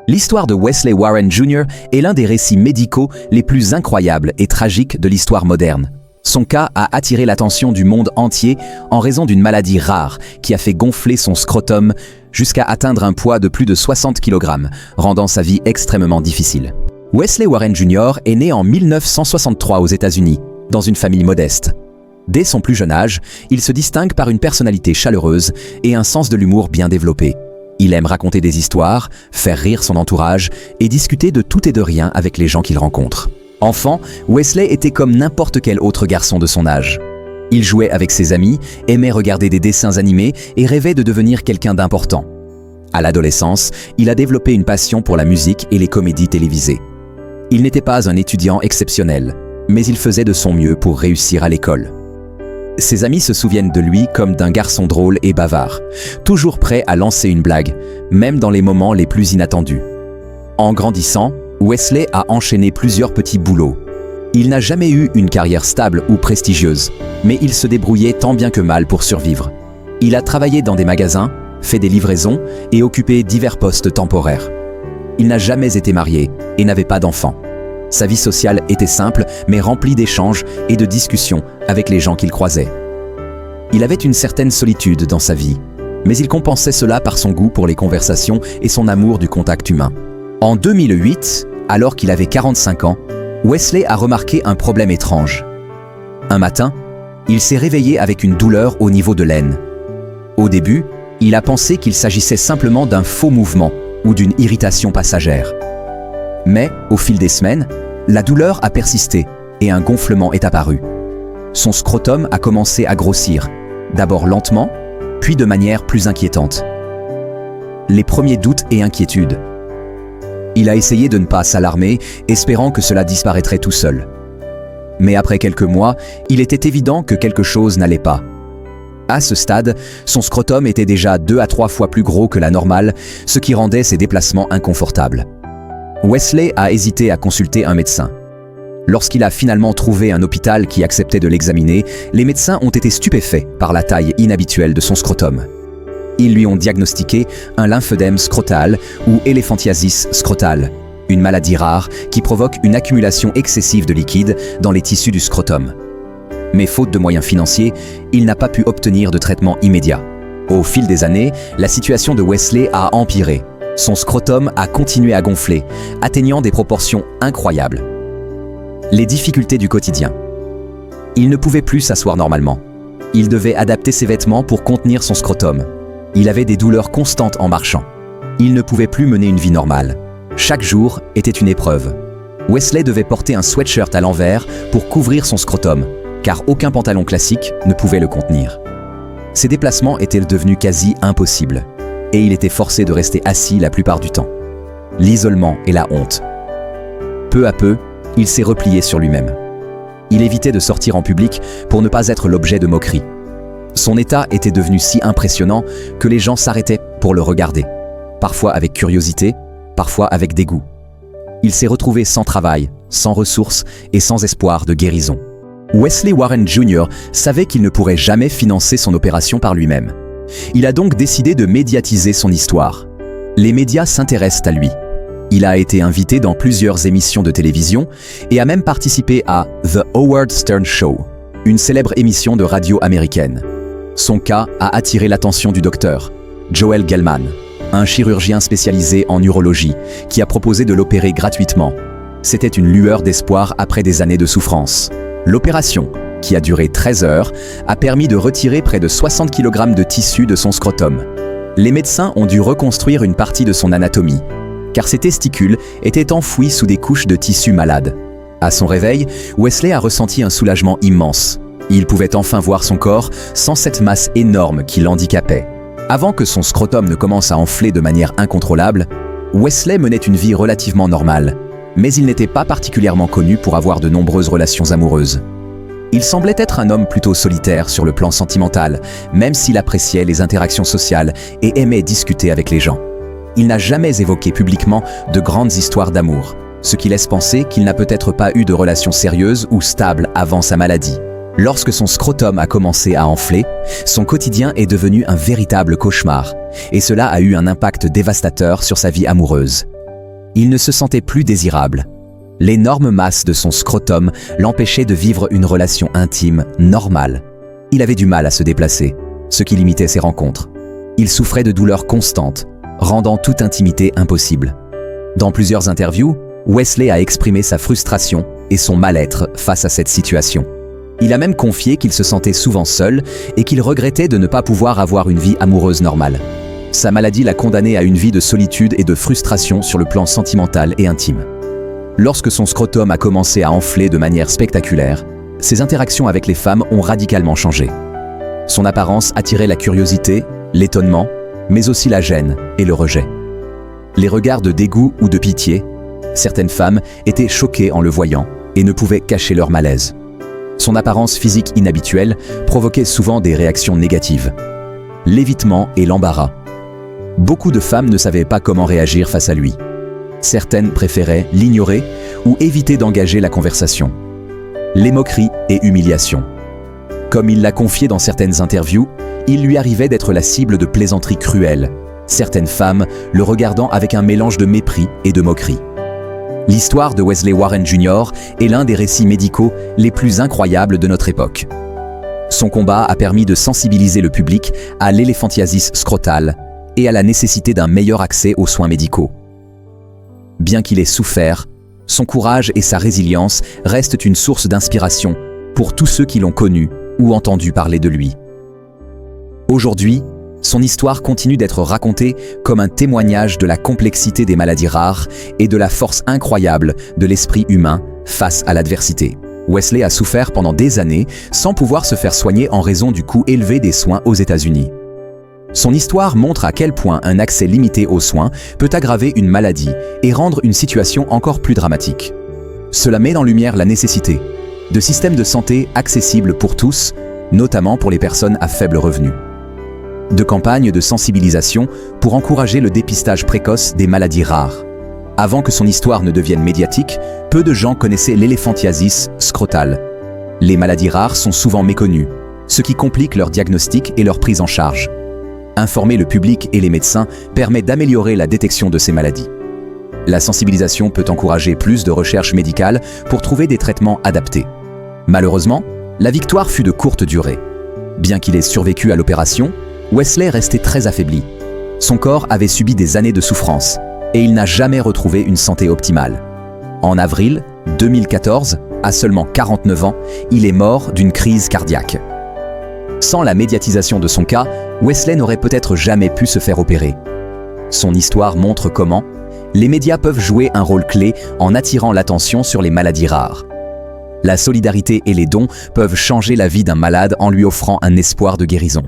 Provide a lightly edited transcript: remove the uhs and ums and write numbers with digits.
L'histoire de Wesley Warren Jr. est l'un des récits médicaux les plus incroyables et tragiques de l'histoire moderne. Son cas a attiré l'attention du monde entier en raison d'une maladie rare qui a fait gonfler son scrotum jusqu'à atteindre un poids de plus de 60 kg, rendant sa vie extrêmement difficile. Wesley Warren Jr. est né en 1963 aux États-Unis, dans une famille modeste. Dès son plus jeune âge, il se distingue par une personnalité chaleureuse et un sens de l'humour bien développé. Il aime raconter des histoires, faire rire son entourage et discuter de tout et de rien avec les gens qu'il rencontre. Enfant, Wesley était comme n'importe quel autre garçon de son âge. Il jouait avec ses amis, aimait regarder des dessins animés et rêvait de devenir quelqu'un d'important. À l'adolescence, il a développé une passion pour la musique et les comédies télévisées. Il n'était pas un étudiant exceptionnel, mais il faisait de son mieux pour réussir à l'école. Ses amis se souviennent de lui comme d'un garçon drôle et bavard, toujours prêt à lancer une blague, même dans les moments les plus inattendus. En grandissant, Wesley a enchaîné plusieurs petits boulots. Il n'a jamais eu une carrière stable ou prestigieuse, mais il se débrouillait tant bien que mal pour survivre. Il a travaillé dans des magasins, fait des livraisons et occupé divers postes temporaires. Il n'a jamais été marié et n'avait pas d'enfants. Sa vie sociale était simple, mais remplie d'échanges et de discussions avec les gens qu'il croisait. Il avait une certaine solitude dans sa vie, mais il compensait cela par son goût pour les conversations et son amour du contact humain. En 2008, alors qu'il avait 45 ans, Wesley a remarqué un problème étrange. Un matin, il s'est réveillé avec une douleur au niveau de l'aine. Au début, il a pensé qu'il s'agissait simplement d'un faux mouvement ou d'une irritation passagère. Mais, au fil des semaines, la douleur a persisté et un gonflement est apparu. Son scrotum a commencé à grossir, d'abord lentement, puis de manière plus inquiétante. Les premiers doutes et inquiétudes. Il a essayé de ne pas s'alarmer, espérant que cela disparaîtrait tout seul. Mais après quelques mois, il était évident que quelque chose n'allait pas. À ce stade, son scrotum était déjà 2 à 3 fois plus gros que la normale, ce qui rendait ses déplacements inconfortables. Wesley a hésité à consulter un médecin. Lorsqu'il a finalement trouvé un hôpital qui acceptait de l'examiner, les médecins ont été stupéfaits par la taille inhabituelle de son scrotum. Ils lui ont diagnostiqué un lymphœdème scrotal ou éléphantiasis scrotale, une maladie rare qui provoque une accumulation excessive de liquide dans les tissus du scrotum. Mais faute de moyens financiers, il n'a pas pu obtenir de traitement immédiat. Au fil des années, la situation de Wesley a empiré. Son scrotum a continué à gonfler, atteignant des proportions incroyables. Les difficultés du quotidien. Il ne pouvait plus s'asseoir normalement. Il devait adapter ses vêtements pour contenir son scrotum. Il avait des douleurs constantes en marchant. Il ne pouvait plus mener une vie normale. Chaque jour était une épreuve. Wesley devait porter un sweatshirt à l'envers pour couvrir son scrotum, car aucun pantalon classique ne pouvait le contenir. Ses déplacements étaient devenus quasi impossibles. Et il était forcé de rester assis la plupart du temps. L'isolement et la honte. Peu à peu, il s'est replié sur lui-même. Il évitait de sortir en public pour ne pas être l'objet de moqueries. Son état était devenu si impressionnant que les gens s'arrêtaient pour le regarder, parfois avec curiosité, parfois avec dégoût. Il s'est retrouvé sans travail, sans ressources et sans espoir de guérison. Wesley Warren Jr. savait qu'il ne pourrait jamais financer son opération par lui-même. Il a donc décidé de médiatiser son histoire. Les médias s'intéressent à lui. Il a été invité dans plusieurs émissions de télévision et a même participé à The Howard Stern Show, une célèbre émission de radio américaine. Son cas a attiré l'attention du docteur Joel Gelman, un chirurgien spécialisé en urologie, qui a proposé de l'opérer gratuitement. C'était une lueur d'espoir après des années de souffrance. L'opération, qui a duré 13 heures, a permis de retirer près de 60 kg de tissu de son scrotum. Les médecins ont dû reconstruire une partie de son anatomie, car ses testicules étaient enfouis sous des couches de tissu malade. À son réveil, Wesley a ressenti un soulagement immense. Il pouvait enfin voir son corps sans cette masse énorme qui l'handicapait. Avant que son scrotum ne commence à enfler de manière incontrôlable, Wesley menait une vie relativement normale, mais il n'était pas particulièrement connu pour avoir de nombreuses relations amoureuses. Il semblait être un homme plutôt solitaire sur le plan sentimental, même s'il appréciait les interactions sociales et aimait discuter avec les gens. Il n'a jamais évoqué publiquement de grandes histoires d'amour, ce qui laisse penser qu'il n'a peut-être pas eu de relations sérieuses ou stables avant sa maladie. Lorsque son scrotum a commencé à enfler, son quotidien est devenu un véritable cauchemar, et cela a eu un impact dévastateur sur sa vie amoureuse. Il ne se sentait plus désirable. L'énorme masse de son scrotum l'empêchait de vivre une relation intime normale. Il avait du mal à se déplacer, ce qui limitait ses rencontres. Il souffrait de douleurs constantes, rendant toute intimité impossible. Dans plusieurs interviews, Wesley a exprimé sa frustration et son mal-être face à cette situation. Il a même confié qu'il se sentait souvent seul et qu'il regrettait de ne pas pouvoir avoir une vie amoureuse normale. Sa maladie l'a condamné à une vie de solitude et de frustration sur le plan sentimental et intime. Lorsque son scrotum a commencé à enfler de manière spectaculaire, ses interactions avec les femmes ont radicalement changé. Son apparence attirait la curiosité, l'étonnement, mais aussi la gêne et le rejet. Les regards de dégoût ou de pitié, certaines femmes étaient choquées en le voyant et ne pouvaient cacher leur malaise. Son apparence physique inhabituelle provoquait souvent des réactions négatives. L'évitement et l'embarras. Beaucoup de femmes ne savaient pas comment réagir face à lui. Certaines préféraient l'ignorer ou éviter d'engager la conversation. Les moqueries et humiliations. Comme il l'a confié dans certaines interviews, il lui arrivait d'être la cible de plaisanteries cruelles, certaines femmes le regardant avec un mélange de mépris et de moquerie. L'histoire de Wesley Warren Jr. est l'un des récits médicaux les plus incroyables de notre époque. Son combat a permis de sensibiliser le public à l'éléphantiasis scrotale et à la nécessité d'un meilleur accès aux soins médicaux. Bien qu'il ait souffert, son courage et sa résilience restent une source d'inspiration pour tous ceux qui l'ont connu ou entendu parler de lui. Aujourd'hui, son histoire continue d'être racontée comme un témoignage de la complexité des maladies rares et de la force incroyable de l'esprit humain face à l'adversité. Wesley a souffert pendant des années sans pouvoir se faire soigner en raison du coût élevé des soins aux États-Unis. Son histoire montre à quel point un accès limité aux soins peut aggraver une maladie et rendre une situation encore plus dramatique. Cela met en lumière la nécessité de systèmes de santé accessibles pour tous, notamment pour les personnes à faible revenu. De campagnes de sensibilisation pour encourager le dépistage précoce des maladies rares. Avant que son histoire ne devienne médiatique, peu de gens connaissaient l'éléphantiasis scrotale. Les maladies rares sont souvent méconnues, ce qui complique leur diagnostic et leur prise en charge. Informer le public et les médecins permet d'améliorer la détection de ces maladies. La sensibilisation peut encourager plus de recherche médicale pour trouver des traitements adaptés. Malheureusement, la victoire fut de courte durée. Bien qu'il ait survécu à l'opération, Wesley restait très affaibli. Son corps avait subi des années de souffrance et il n'a jamais retrouvé une santé optimale. En avril 2014, à seulement 49 ans, il est mort d'une crise cardiaque. Sans la médiatisation de son cas, Wesley n'aurait peut-être jamais pu se faire opérer. Son histoire montre comment les médias peuvent jouer un rôle clé en attirant l'attention sur les maladies rares. La solidarité et les dons peuvent changer la vie d'un malade en lui offrant un espoir de guérison.